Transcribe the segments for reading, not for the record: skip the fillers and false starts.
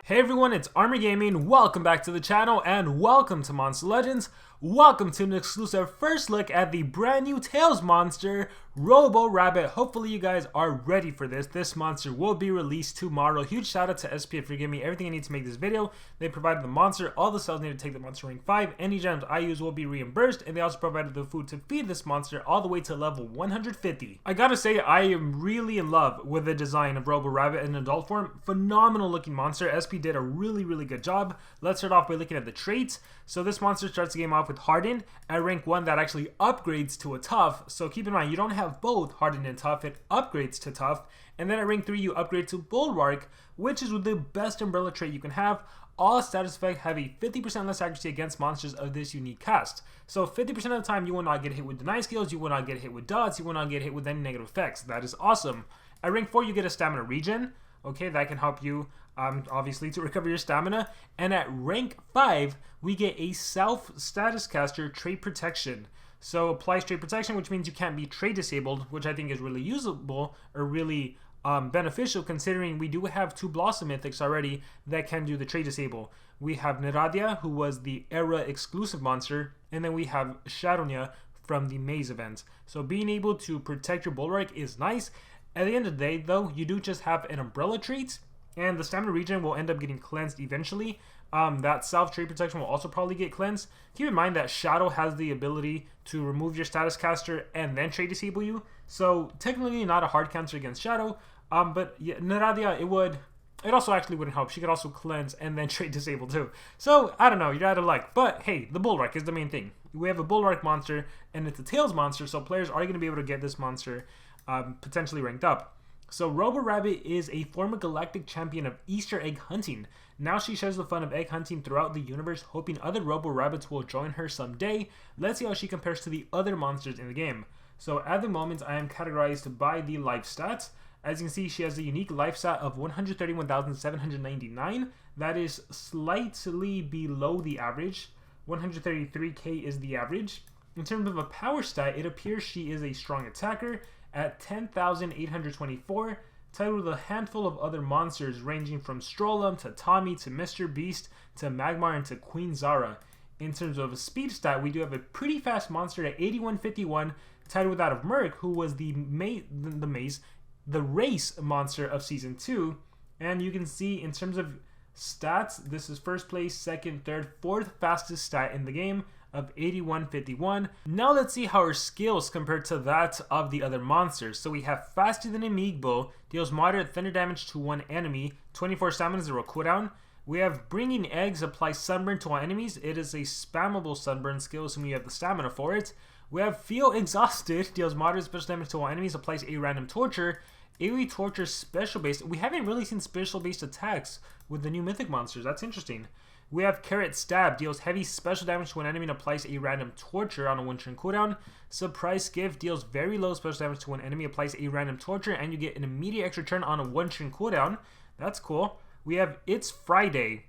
Hey everyone, it's Armor Gaming. Welcome back to the channel and welcome to Monster Legends. Welcome to an exclusive first look at the brand new Tails monster, Robborabbit. Hopefully you guys are ready for this. This monster will be released tomorrow. Huge shout out to SPF for giving me everything I need to make this video. They provided the monster, all the cells needed to take the monster rank 5. Any gems I use will be reimbursed, and they also provided the food to feed this monster all the way to level 150. I gotta say, I am really in love with the design of Robborabbit in adult form. Phenomenal looking monster. SP did a really good job. Let's start off by looking at the traits. So this monster starts the game off with Hardened at rank 1 that actually upgrades to a Tough. So keep in mind, you don't have both Hardened and Tough, it upgrades to Tough. And then at rank 3 you upgrade to Bulwark, which is the best umbrella trait you can have. All status effects have a 50% less accuracy against monsters of this unique cast. So 50% of the time you will not get hit with deny skills, you will not get hit with dots, you will not get hit with any negative effects. That is awesome. At rank 4 you get a stamina regen. Okay, that can help you obviously to recover your stamina. And at rank 5 we get a self status caster trait protection. So applies trait protection, which means you can't be trait disabled, which I think is really usable or really beneficial, considering we do have 2 Blossom Mythics already that can do the trait disable. We have Neradia, who was the era exclusive monster, and then we have Shadowyna from the Maze event. So being able to protect your Bulwark is nice. At the end of the day though, you do just have an umbrella trait, and the stamina regen will end up getting cleansed eventually. That self trait protection will also probably get cleansed. Keep in mind that Shadow has the ability to remove your status caster and then trait disable you. So technically not a hard counter against Shadow. But yeah, Neradia, it also actually wouldn't help. She could also cleanse and then trait disable too. So I don't know, you're out of luck. But hey, the Bulwark is the main thing. We have a Bulwark monster and it's a Tails monster, so players are going to be able to get this monster potentially ranked up. So Robborabbit is a former galactic champion of Easter egg hunting. Now she shares the fun of egg hunting throughout the universe, hoping other Robborabbits will join her someday. Let's see how she compares to the other monsters in the game. So at the moment I am categorized by the life stats. As you can see, she has a unique life stat of 131,799. That is slightly below the average. 133k is the average. In terms of a power stat, it appears she is a strong attacker at 10,824, tied with a handful of other monsters ranging from Strollum to Tommy to Mr. Beast to Magmor and to Queen Zara. In terms of a speed stat, we do have a pretty fast monster at 8151, tied with that of Murk, who was the race monster of Season 2. And you can see in terms of stats, this is first place, second, third, fourth fastest stat in the game of 8151. Now let's see how her skills compare to that of the other monsters. So we have Faster Than Amigbo, deals moderate thunder damage to one enemy, 24 stamina, 0 cooldown. We have Bringing Eggs, applies sunburn to all enemies. It is a spammable sunburn skill, assuming you have the stamina for it. We have Feel Exhausted, deals moderate special damage to all enemies, applies a random torture. AoE Torture special based. We haven't really seen special based attacks with the new mythic monsters. That's interesting. We have Carrot Stab, deals heavy special damage to an enemy and applies a random torture on a 1 turn cooldown. Surprise Gift, deals very low special damage to an enemy, applies a random torture, and you get an immediate extra turn on a 1 turn cooldown. That's cool. We have It's Friday,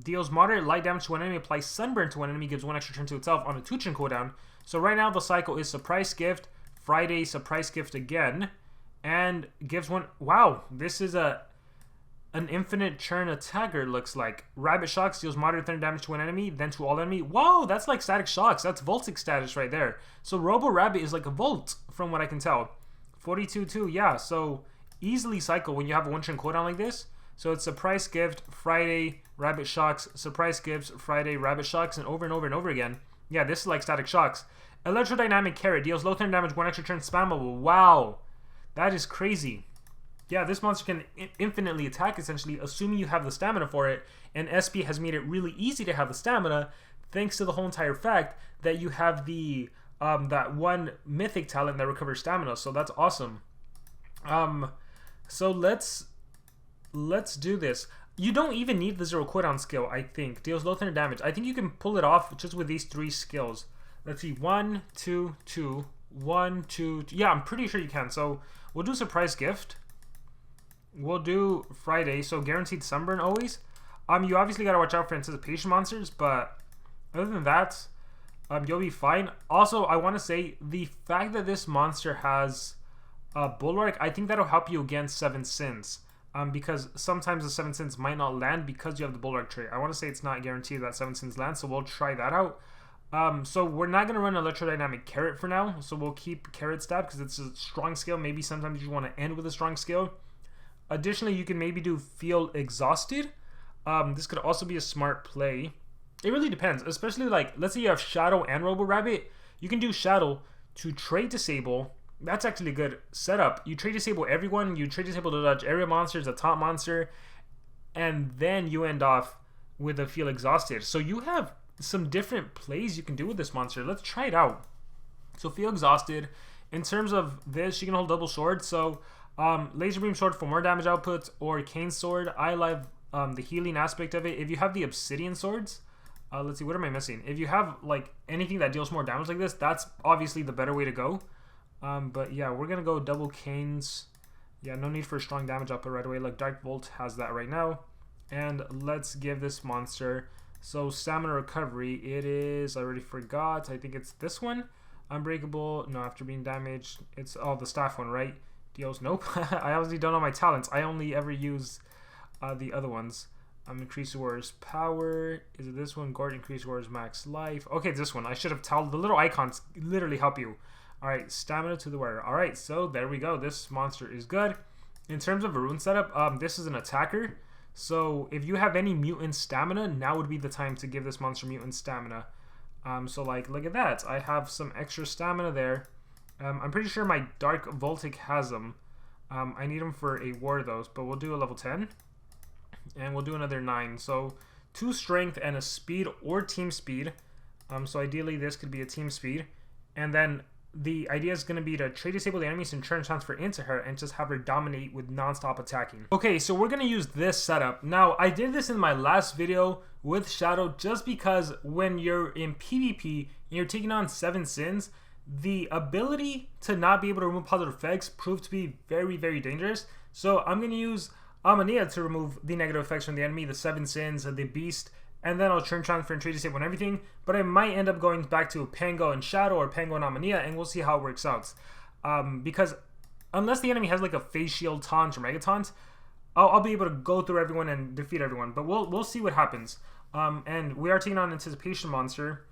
deals moderate light damage to an enemy, applies sunburn to an enemy, gives 1 extra turn to itself on a 2 turn cooldown. So right now the cycle is Surprise Gift, Friday, Surprise Gift again, and gives 1. Wow, this is an infinite churn attacker, looks like. Rabbit Shocks, deals moderate thunder damage to an enemy, then to all enemy. Whoa, that's like Static Shocks. That's Voltic status right there. So Robborabbit is like a Volt, from what I can tell. 42-2, yeah, so easily cycle when you have a 1 turn cooldown like this. So it's Surprise Gift, Friday, Rabbit Shocks, Surprise Gifts, Friday, Rabbit Shocks, and over and over and over again. Yeah, this is like Static Shocks. Electrodynamic Carrot, deals low thunder damage, 1 extra turn, spammable. Wow, that is crazy. Yeah, this monster can infinitely attack, essentially, assuming you have the stamina for it, and SP has made it really easy to have the stamina, thanks to the whole entire fact that you have the that one mythic talent that recovers stamina, so that's awesome. So let's do this. You don't even need the 0 cooldown skill, I think. Deals low thunder damage. I think you can pull it off just with these 3 skills. Let's see, 1, 2, 2, 1, 2, yeah, I'm pretty sure you can. So we'll do Surprise Gift. We'll do Friday, so guaranteed sunburn always. You obviously gotta watch out for anticipation monsters, but other than that, you'll be fine. Also, I want to say the fact that this monster has Bulwark, I think that'll help you against 7 Sins. because sometimes the 7 sins might not land because you have the Bulwark trait. I want to say it's not guaranteed that 7 sins land, so we'll try that out. So we're not going to run Electrodynamic Carrot for now, so we'll keep Carrot Stab because it's a strong skill. Maybe sometimes you want to end with a strong skill. Additionally, you can maybe do Feel Exhausted. This could also be a smart play. It really depends, especially like, let's say you have Shadow and Robborabbit. You can do Shadow to trait disable. That's actually a good setup. You trait disable everyone, you trait disable the dodge area monsters, a top monster, and then you end off with a Feel Exhausted. So you have some different plays you can do with this monster. Let's try it out. So Feel Exhausted. In terms of this, you can hold double sword. So Laser Beam Sword for more damage output, or Cane Sword. I love the healing aspect of it. If you have the Obsidian Swords, let's see, what am I missing? If you have like anything that deals more damage like this, that's obviously the better way to go. But yeah, we're gonna go double canes. Yeah, no need for strong damage output right away. Like Dark Volt has that right now. And let's give this monster, so Stamina Recovery, it is, I already forgot, I think it's this one. Unbreakable, no, after being damaged, it's, oh, the staff one, right? Deals, nope. I obviously don't know my talents. I only ever use the other ones. Increase Warrior's Power. Is it this one? Guard, increase Warrior's max life. Okay, it's this one. I should have told. The little icons literally help you. Alright, Stamina to the Warrior. Alright, so there we go. This monster is good. In terms of a rune setup, this is an attacker. So if you have any mutant stamina, now would be the time to give this monster mutant stamina. So like, look at that. I have some extra stamina there. I'm pretty sure my Dark Voltic has them. I need them for a war of those, but we'll do a level 10. And we'll do another 9. So 2 strength and a speed or team speed. So ideally this could be a team speed. And then the idea is going to be to trait disable the enemies and turn transfer into her and just have her dominate with non-stop attacking. Okay, so we're going to use this setup. Now, I did this in my last video with Shadow just because when you're in PvP and you're taking on 7 sins, the ability to not be able to remove positive effects proved to be very, very dangerous. So I'm going to use Amania to remove the negative effects from the enemy, the 7 sins, the beast, and then I'll turn transfer and trait disable and everything. But I might end up going back to Pango and Shadow or Pango and Amania, and we'll see how it works out. Because unless the enemy has like a Phase Shield taunt or Mega Taunt, I'll be able to go through everyone and defeat everyone. But we'll see what happens. And we are taking on Anticipation Monster.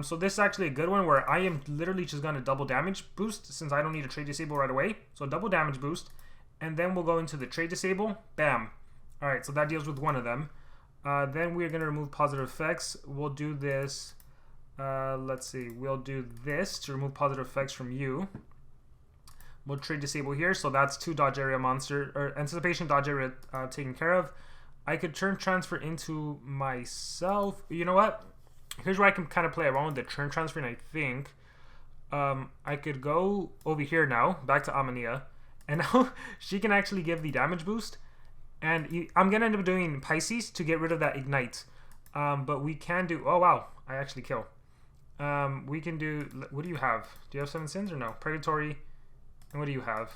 So this is actually a good one where I am literally just going to double damage boost since I don't need a trait disable right away. So double damage boost. And then we'll go into the trait disable. Bam. Alright, so that deals with one of them. Then we're going to remove positive effects. We'll do this. Let's see. We'll do this to remove positive effects from you. We'll trait disable here. So that's 2 dodge area monster, or anticipation dodge area taken care of. I could turn transfer into myself. You know what? Here's where I can kind of play around with the turn transfer, and I think I could go over here now, back to Amania, and now she can actually give the damage boost. And I'm going to end up doing Pisces to get rid of that ignite. But we can do, oh wow, I actually kill. We can do, what do you have? Do you have 7 sins or no? Purgatory. And what do you have?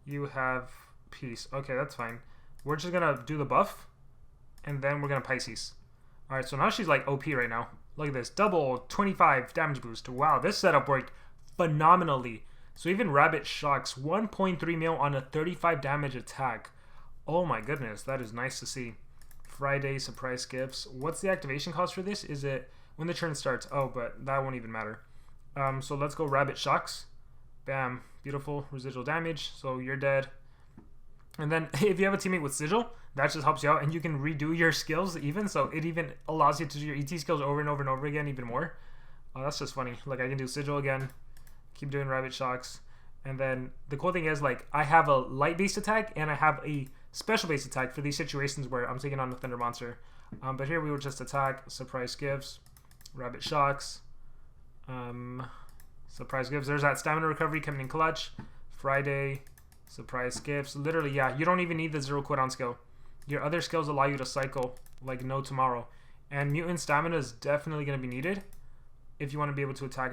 You have Peace. Okay, that's fine. We're just going to do the buff. And then we're going to Pisces. Alright, so now she's like OP right now. Look at this. Double 25 damage boost. Wow, this setup worked phenomenally. So even Rabbit shocks 1.3 mil on a 35 damage attack. Oh my goodness, that is nice to see. Friday surprise gifts. What's the activation cost for this? Is it when the turn starts? Oh, but that won't even matter. So let's go Rabbit shocks. Bam. Beautiful. Residual damage. So you're dead. And then if you have a teammate with Sigil, that just helps you out, and you can redo your skills even. So it even allows you to do your ET skills over and over and over again even more. Oh, that's just funny. Like I can do Sigil again. Keep doing Rabbit shocks. And then the cool thing is, like, I have a light-based attack and I have a special-based attack for these situations where I'm taking on a Thunder monster. But here we will just attack, surprise gifts, Rabbit shocks, surprise gifts. There's that stamina recovery coming in clutch. Friday, surprise gifts. Literally, yeah, you don't even need the 0 cooldown skill. Your other skills allow you to cycle like no tomorrow. And mutant stamina is definitely going to be needed if you want to be able to attack.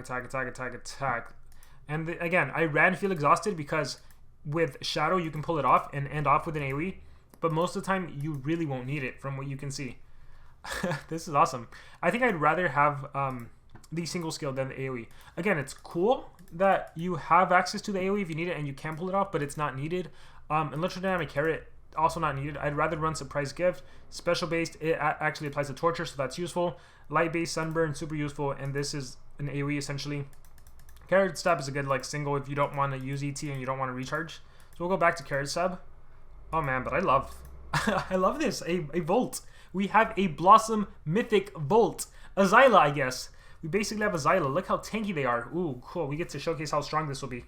And again, I ran Feel Exhausted because with Shadow you can pull it off and end off with an AoE, but most of the time you really won't need it from what you can see. This is awesome. I think I'd rather have the single skill than the AoE. Again, it's cool that you have access to the AoE if you need it and you can pull it off, but it's not needed. Electrodynamic Carrot also not needed. I'd rather run Surprise Gift. Special based, it actually applies to Torture, so that's useful. Light based, Sunburn, super useful, and this is an AoE essentially. Carrot Stab is a good like single if you don't want to use ET and you don't want to recharge. So we'll go back to Carrot Stab. Oh man, but I love I love this. A Volt. We have a Blossom Mythic Volt. A Zyla, I guess. We basically have a Zyla. Look how tanky they are. Ooh, cool. We get to showcase how strong this will be.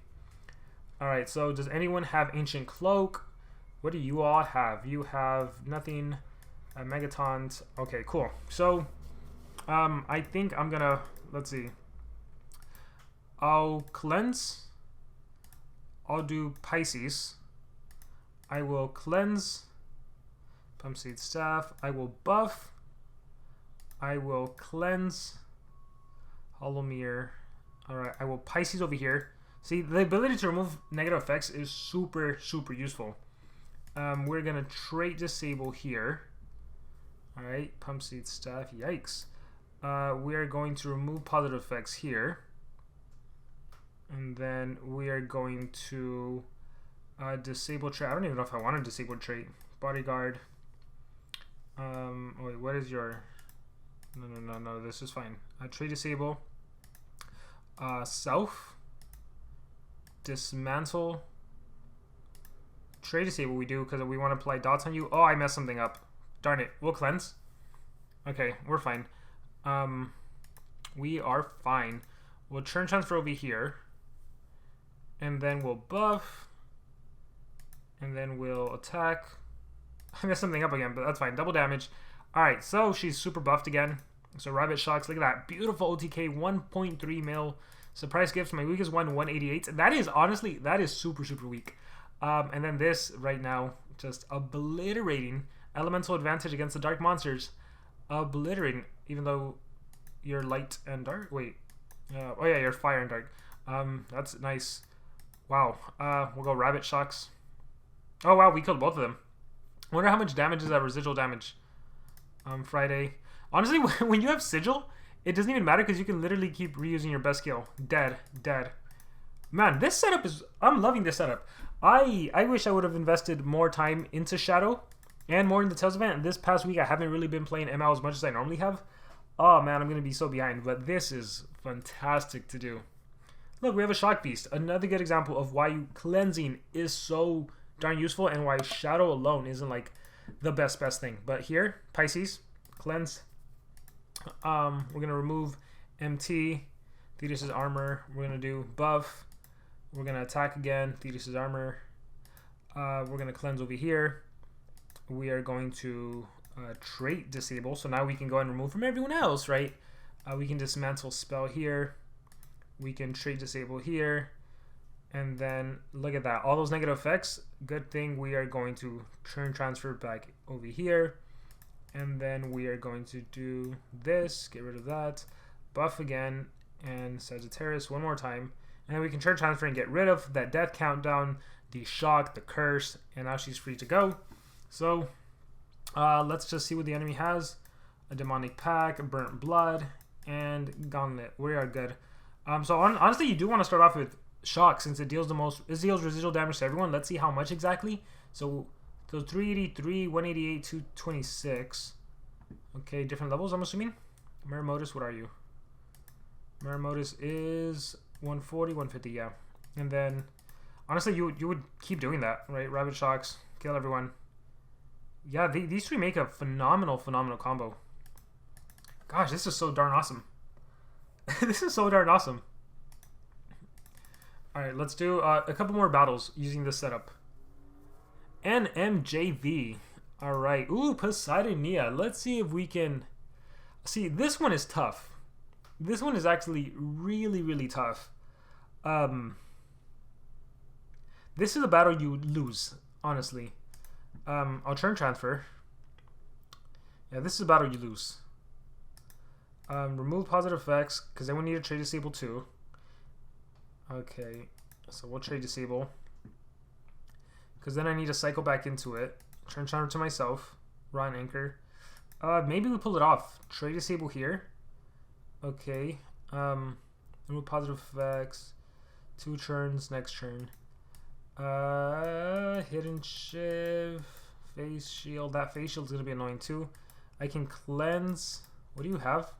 Alright, so does anyone have Ancient Cloak? What do you all have? You have nothing. Megatons. Okay, cool. So, I think I'm gonna, let's see. I'll cleanse. I'll do Pisces. I will cleanse. Pump Seed Staff. I will buff. I will cleanse. Hollow Mirror. Alright, I will Pisces over here. See, the ability to remove negative effects is super, super useful. We're going to trait disable here. Alright, Pump Seed Staff. Yikes. We are going to remove positive effects here. And then we are going to disable trait. I don't even know if I want to disable trait. Bodyguard. Wait, what is your... No, this is fine. Trait disable. Self. Dismantle. Trait disable we do because we want to apply dots on you. Oh, I messed something up. Darn it. We'll cleanse. Okay, we're fine. We are fine. We'll turn transfer over here. And then we'll buff. And then we'll attack. I messed something up again, but that's fine. Double damage. Alright, so she's super buffed again. So Rabbit Shocks, look at that. Beautiful OTK, 1.3 mil. Surprise Gifts, my weakest one, 188. That is, honestly, that is super, super weak. And then this, right now, just obliterating. Elemental advantage against the dark monsters. Obliterating, even though you're light and dark. Wait. Oh yeah, you're fire and dark. That's nice. Wow. We'll go Rabbit Shocks. Oh wow, we killed both of them. I wonder how much damage is that residual damage. Friday. Honestly, when you have Sigil, it doesn't even matter because you can literally keep reusing your best skill. Dead. Man, this setup is... I'm loving this setup. I wish I would have invested more time into Shadow and more in the Tales event. This past week, I haven't really been playing ML as much as I normally have. Oh man, I'm going to be so behind. But this is fantastic to do. Look, we have a Shock Beast. Another good example of why cleansing is so darn useful and why Shadow alone isn't like the best thing. But here, Pisces, cleanse. We're going to remove MT, Thetis' armor. We're going to do buff. We're going to attack again, Thetis' armor. We're going to cleanse over here. We are going to trait disable. So now we can go and remove from everyone else, right? We can dismantle spell here. We can trait disable here. And then look at that. All those negative effects. Good thing we are going to turn transfer back over here. And then we are going to do this. Get rid of that. Buff again. And Sagittarius one more time. And then we can turn transfer and get rid of that death countdown, the shock, the curse. And now she's free to go. So let's just see what the enemy has. A demonic pack, a burnt blood, and gauntlet. We are good. So honestly, you do want to start off with shock since it deals the most. It deals residual damage to everyone. Let's see how much exactly. So 383, 188, 226. Okay, different levels. I'm assuming. Muramotus, what are you? Muramotus is 140, 150. Yeah, and then honestly, you would keep doing that, right? Rabbit Shocks, kill everyone. Yeah, these three make a phenomenal combo. Gosh, this is so darn awesome. This is so darn awesome. Alright, let's do a couple more battles using this setup. NMJV. Alright. Ooh, Poseidonia. Let's see if we can... See, this one is tough. This one is actually really tough. This is a battle you lose, honestly. I'll turn transfer. Yeah, this is a battle you lose. Remove positive effects, because then we need to trade disable too. Okay, so we'll trade disable. Because then I need to cycle back into it. Turn transfer to myself. Run anchor. Maybe we pull it off. Trade disable here. Okay. Remove positive effects. 2 turns, next turn. Hidden Shiv. face shield. That face shield's gonna be annoying too. I can cleanse. What do you have?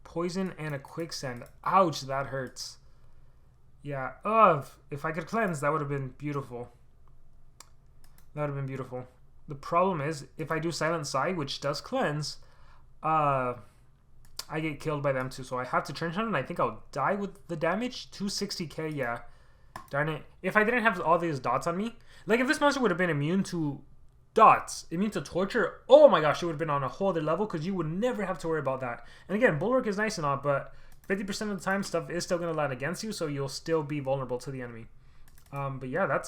Poison and a quicksand. Ouch, that hurts. Yeah, if I could cleanse, that would have been beautiful. That would have been beautiful. The problem is, if I do Silent Sigh, which does cleanse, I get killed by them too. So I have to Trench Hunt, and I think I'll die with the damage. 260k, yeah. Darn it. If I didn't have all these dots on me, like if this monster would have been immune to dots, immune to torture, oh my gosh, it would have been on a whole other level, because you would never have to worry about that. And again, Bulwark is nice and all, but 50% of the time stuff is still going to land against you, so you'll still be vulnerable to the enemy. But yeah,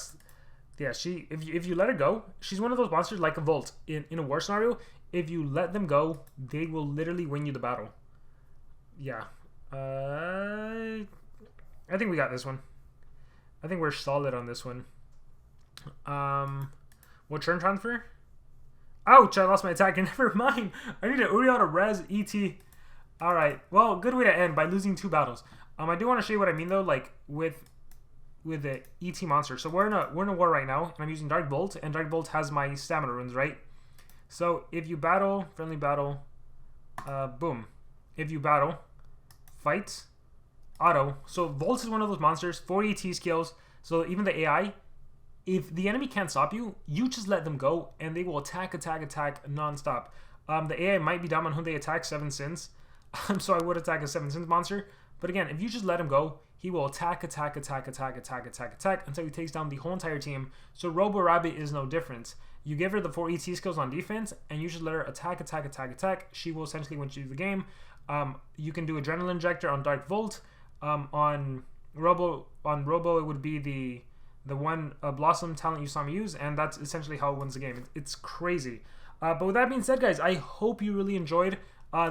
if you let her go, she's one of those monsters like a Volt in a war scenario. If you let them go, they will literally win you the battle. Yeah. I think we got this one. I think we're solid on this one. What turn transfer? Ouch, I lost my attack. Never mind. I need an Uriel to res ET. Alright, well, good way to end by losing 2 battles. I do want to show you what I mean though, like with the ET monster. So we're in a war right now, and I'm using Dark Bolt, and Dark Bolt has my stamina runes, right? So if you battle, friendly battle, boom. If you battle, fight, auto. So Volt is one of those monsters, 4 ET skills. So even the AI, if the enemy can't stop you, you just let them go, and they will attack non-stop. The AI might be dumb on who they attack, 7 Sins. So I would attack a 7 Sins monster. But again, if you just let him go, he will attack until he takes down the whole entire team. So Robborabbit is no different. You give her the 4 ET skills on defense, and you just let her attack. She will essentially win you the game. You can do Adrenaline Injector on Dark Volt. On Robo, it would be the one Blossom talent you saw me use, and that's essentially how it wins the game. It's crazy. But with that being said, guys, I hope you really enjoyed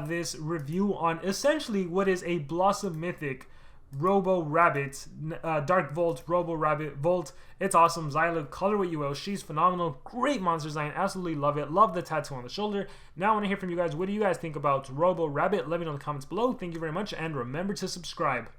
this review on essentially what is a Blossom Mythic Robborabbit, Dark Volt, Robborabbit, Volt. It's awesome. Xyla, color what you will. She's phenomenal. Great monster design. Absolutely love it. Love the tattoo on the shoulder. Now I want to hear from you guys. What do you guys think about Robborabbit? Let me know in the comments below. Thank you very much, and remember to subscribe.